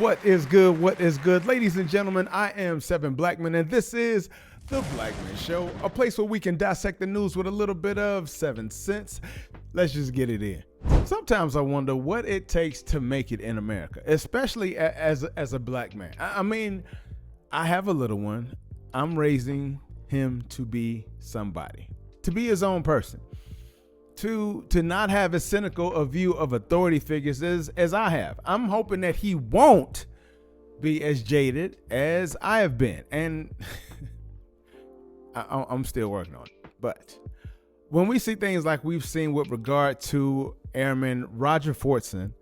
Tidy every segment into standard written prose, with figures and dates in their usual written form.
What is good? What is good? Ladies and gentlemen, I am Seven Blackman, and this is The Blackman Show, a place where we can dissect the news with a little bit of 7 cents. Let's just get it in. Sometimes I wonder what it takes to make it in America, especially as a black man. I mean, I have a little one. I'm raising him to be somebody, to be his own person, to not have as cynical a view of authority figures as I have. I'm hoping that he won't be as jaded as I have been, and I'm still working on it. But when we see things like we've seen with regard to Airman Roger Fortson,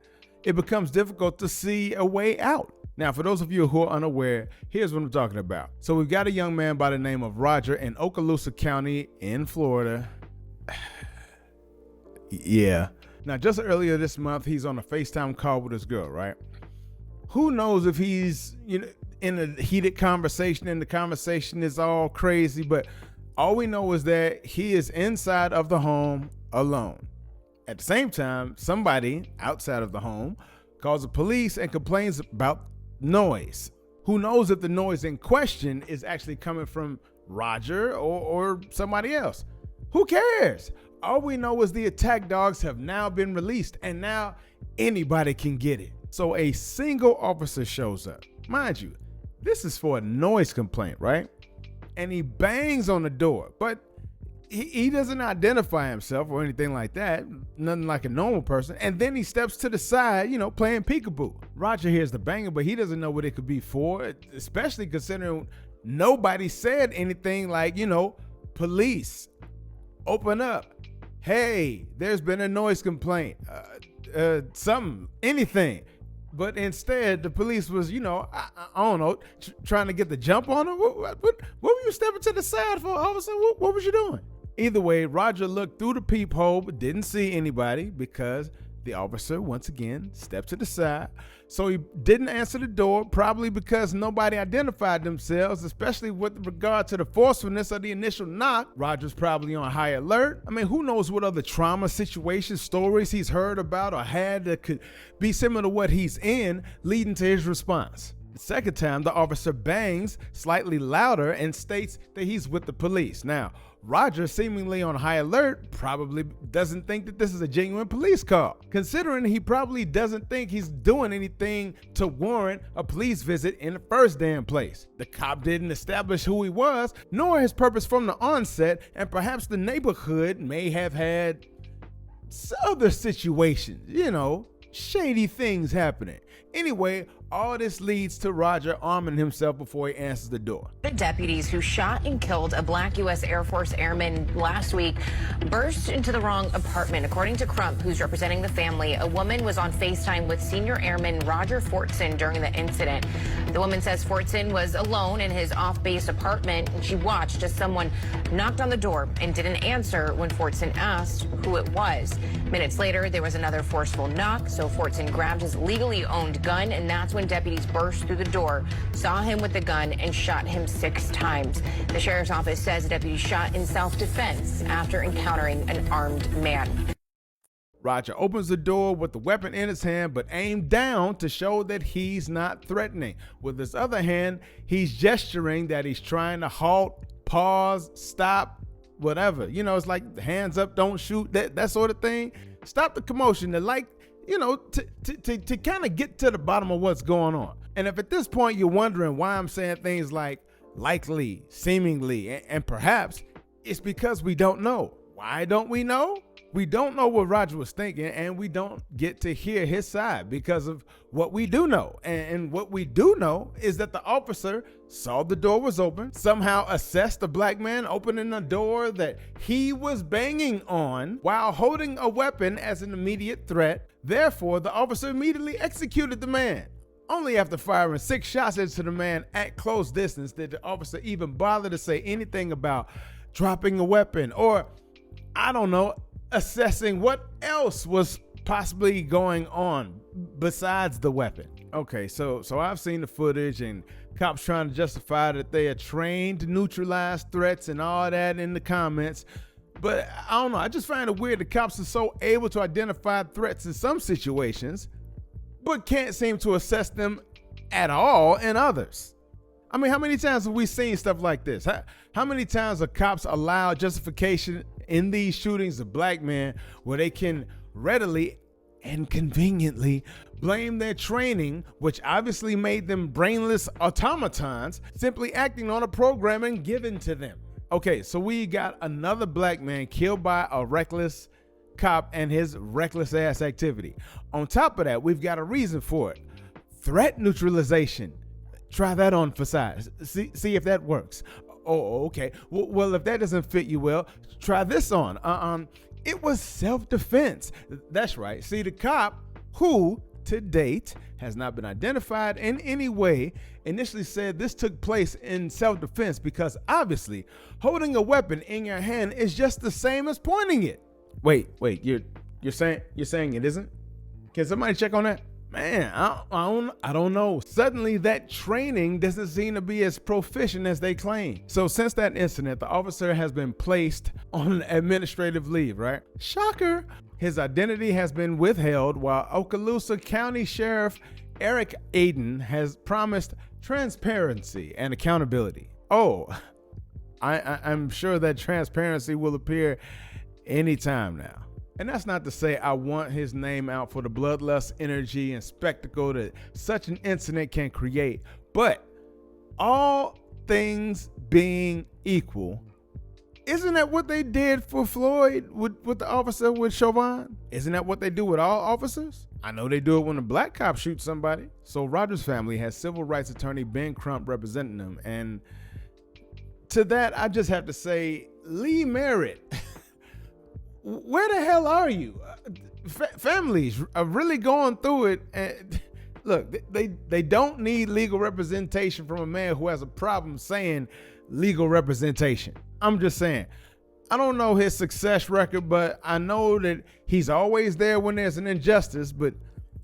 it becomes difficult to see a way out. Now, for those of you who are unaware, here's what I'm talking about. So we've got a young man by the name of Roger in Okaloosa County in Florida. Yeah. Now, just earlier this month, he's on a FaceTime call with his girl, right? Who knows if he's, in a heated conversation and the conversation is all crazy, but all we know is that he is inside of the home alone. At the same time, somebody outside of the home calls the police and complains about noise. Who knows if the noise in question is actually coming from Roger or somebody else? Who cares? All we know is the attack dogs have now been released, and now anybody can get it. So a single officer shows up. Mind you, this is for a noise complaint, right? And he bangs on the door, but he doesn't identify himself or anything like that, nothing like a normal person. And then he steps to the side, playing peekaboo. Roger hears the banging, but he doesn't know what it could be for, especially considering nobody said anything like, police, open up. Hey, there's been a noise complaint, something, anything. But instead, the police was, I don't know, trying to get the jump on him. What were you stepping to the side for, officer? What was you doing? Either way, Roger looked through the peephole but didn't see anybody because the officer, once again, stepped to the side. So he didn't answer the door, probably because nobody identified themselves, especially with regard to the forcefulness of the initial knock. Roger's probably on high alert. I mean, who knows what other trauma situations, stories he's heard about or had that could be similar to what he's in, leading to his response. The second time, the officer bangs slightly louder and states that he's with the police. Now, Roger, seemingly on high alert, probably doesn't think that this is a genuine police call, considering he probably doesn't think he's doing anything to warrant a police visit in the first damn place. The cop didn't establish who he was, nor his purpose from the onset, and perhaps the neighborhood may have had other situations, shady things happening. Anyway, all this leads to Roger arming himself before he answers the door. The deputies who shot and killed a black U.S. Air Force airman last week burst into the wrong apartment. According to Crump, who's representing the family, a woman was on FaceTime with Senior Airman Roger Fortson during the incident. The woman says Fortson was alone in his off-base apartment, and she watched as someone knocked on the door and didn't answer when Fortson asked who it was. Minutes later, there was another forceful knock, so Fortson grabbed his legally owned gun, and that's when deputies burst through the door, saw him with the gun, and shot him 6 times. The sheriff's office says the deputy shot in self-defense after encountering an armed man. Roger opens the door with the weapon in his hand, but aimed down to show that he's not threatening. With his other hand, he's gesturing that he's trying to halt, pause, stop, whatever. It's like hands up, don't shoot, that sort of thing. Stop the commotion, to kind of get to the bottom of what's going on. And if at this point you're wondering why I'm saying things like likely, seemingly, and perhaps, it's because we don't know. Why don't we know? We don't know what Roger was thinking, and we don't get to hear his side because of what we do know. And what we do know is that the officer saw the door was open, somehow assessed the black man opening a door that he was banging on while holding a weapon as an immediate threat. Therefore, the officer immediately executed the man. Only after firing 6 shots into the man at close distance did the officer even bother to say anything about dropping a weapon or, I don't know, assessing what else was possibly going on besides the weapon. Okay, so I've seen the footage and cops trying to justify that they are trained to neutralize threats and all that in the comments. But I don't know, I just find it weird the cops are so able to identify threats in some situations, but can't seem to assess them at all in others. I mean, how many times have we seen stuff like this? How many times are cops allowed justification in these shootings of black men where they can readily and conveniently blame their training, which obviously made them brainless automatons, simply acting on a programming given to them? Okay, so we got another black man killed by a reckless cop and his reckless ass activity. On top of that, we've got a reason for it. Threat neutralization. Try that on for size. See if that works. Oh, okay. Well, if that doesn't fit you well, try this on. It was self-defense. That's right. See, the cop, who to date has not been identified in any way, initially said this took place in self-defense because obviously holding a weapon in your hand is just the same as pointing it. Wait, you're saying it isn't? Can somebody check on that? Man, I don't know. Suddenly that training doesn't seem to be as proficient as they claim. So since that incident, the officer has been placed on administrative leave, right? Shocker. His identity has been withheld while Okaloosa County Sheriff Eric Aiden has promised transparency and accountability. Oh, I'm sure that transparency will appear anytime now. And that's not to say I want his name out for the bloodlust, energy, and spectacle that such an incident can create. But all things being equal, isn't that what they did for Floyd with the officer with Chauvin? Isn't that what they do with all officers? I know they do it when a black cop shoots somebody. So Roger's family has civil rights attorney Ben Crump representing them. And to that, I just have to say, Lee Merritt, where the hell are you? Families are really going through it. And look, they don't need legal representation from a man who has a problem saying legal representation. I'm just saying, I don't know his success record, but I know that he's always there when there's an injustice, but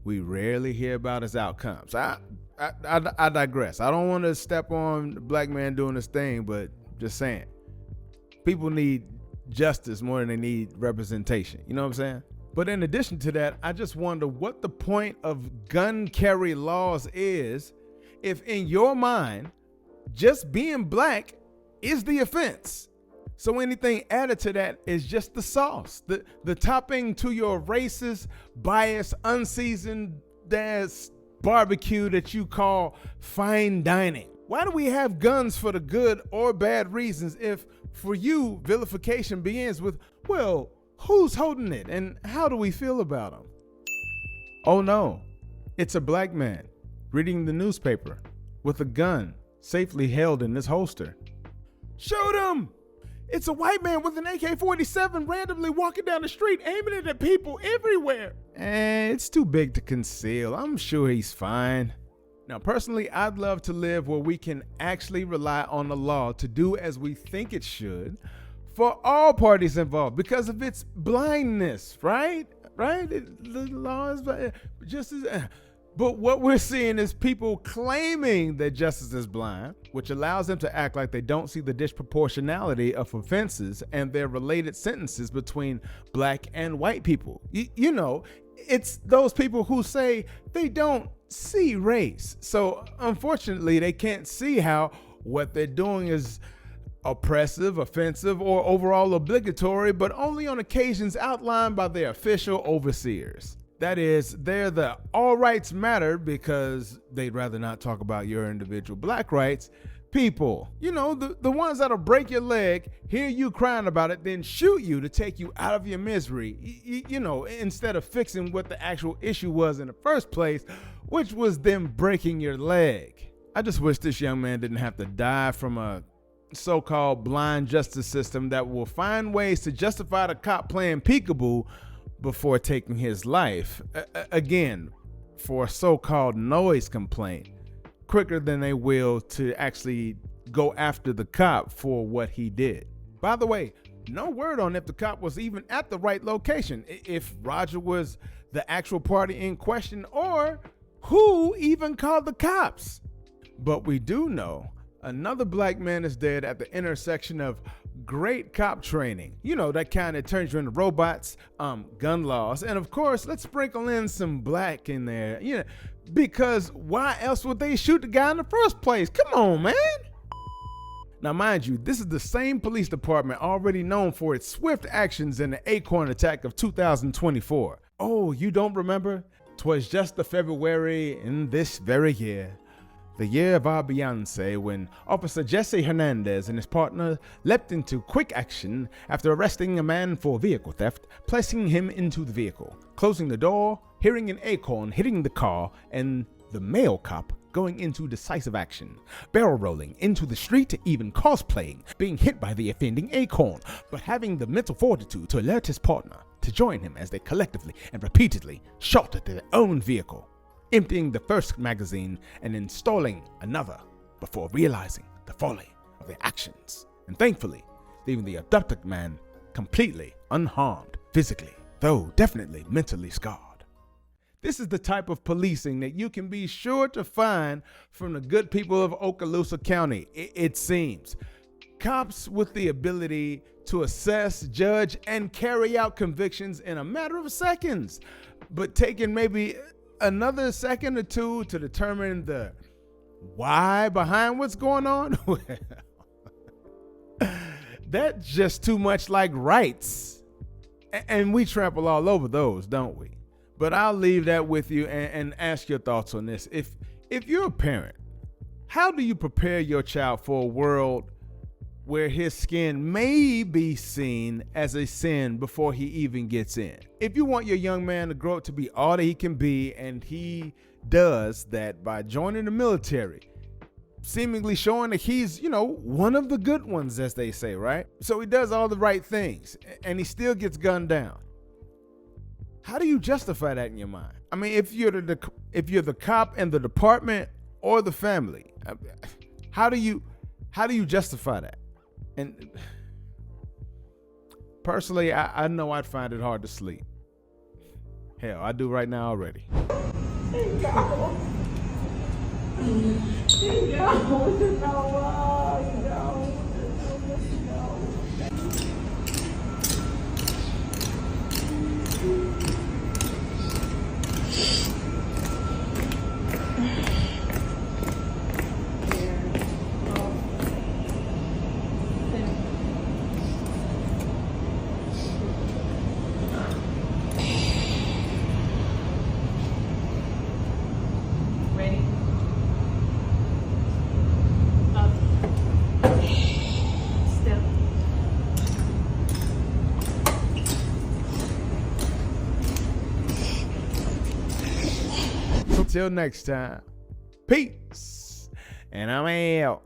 we rarely hear about his outcomes. I digress. I don't want to step on the black man doing his thing, but just saying, people need justice more than they need representation. You know what I'm saying? But in addition to that, I just wonder what the point of gun carry laws is if in your mind, just being black is the offense. So anything added to that is just the sauce, the topping to your racist, biased, unseasoned ass barbecue that you call fine dining. Why do we have guns for the good or bad reasons if for you vilification begins with, well, who's holding it and how do we feel about them? Oh no, it's a black man reading the newspaper with a gun safely held in his holster. Shoot him! It's a white man with an AK-47 randomly walking down the street aiming it at people everywhere. It's too big to conceal. I'm sure he's fine. Now, personally, I'd love to live where we can actually rely on the law to do as we think it should for all parties involved because of its blindness, right? The law is just as... But what we're seeing is people claiming that justice is blind, which allows them to act like they don't see the disproportionality of offenses and their related sentences between black and white people. You know, it's those people who say they don't see race. So unfortunately, they can't see how what they're doing is oppressive, offensive, or overall obligatory, but only on occasions outlined by their official overseers. That is, they're the all rights matter because they'd rather not talk about your individual black rights. People, you know, the ones that'll break your leg, hear you crying about it, then shoot you to take you out of your misery, you know, instead of fixing what the actual issue was in the first place, which was them breaking your leg. I just wish this young man didn't have to die from a so-called blind justice system that will find ways to justify the cop playing peekaboo before taking his life, again, for a so-called noise complaint, quicker than they will to actually go after the cop for what he did. By the way, no word on if the cop was even at the right location, if Roger was the actual party in question, or who even called the cops. But we do know another black man is dead at the intersection of great cop training, you know, that kind that turns you into robots, gun laws, and of course, let's sprinkle in some black in there, you know, Because why else would they shoot the guy in the first place? Come on, man. Now, mind you, this is the same police department already known for its swift actions in the Acorn attack of 2024. Oh, you don't remember? 'Twas just the February in this very year, the year of our Beyonce, when Officer Jesse Hernandez and his partner leapt into quick action after arresting a man for vehicle theft, placing him into the vehicle, closing the door, hearing an acorn hitting the car, and the male cop going into decisive action, barrel rolling into the street, even cosplaying, being hit by the offending acorn, but having the mental fortitude to alert his partner to join him as they collectively and repeatedly shot at their own vehicle, emptying the first magazine and installing another before realizing the folly of their actions, and thankfully leaving the abducted man completely unharmed physically, though definitely mentally scarred. This is the type of policing that you can be sure to find from the good people of Okaloosa County, it seems. Cops with the ability to assess, judge, and carry out convictions in a matter of seconds, but taking maybe another second or two to determine the why behind what's going on. That's just too much like rights. And we trample all over those, don't we? But I'll leave that with you and ask your thoughts on this. If you're a parent, how do you prepare your child for a world where his skin may be seen as a sin before he even gets in? If you want your young man to grow up to be all that he can be, and he does that by joining the military, seemingly showing that he's, one of the good ones, as they say, right? So he does all the right things, and he still gets gunned down. How do you justify that in your mind? I mean, if you're the cop and the department or the family, how do you justify that? And personally, I know I'd find it hard to sleep. Hell, I do right now already. Till next time, peace, and I'm out.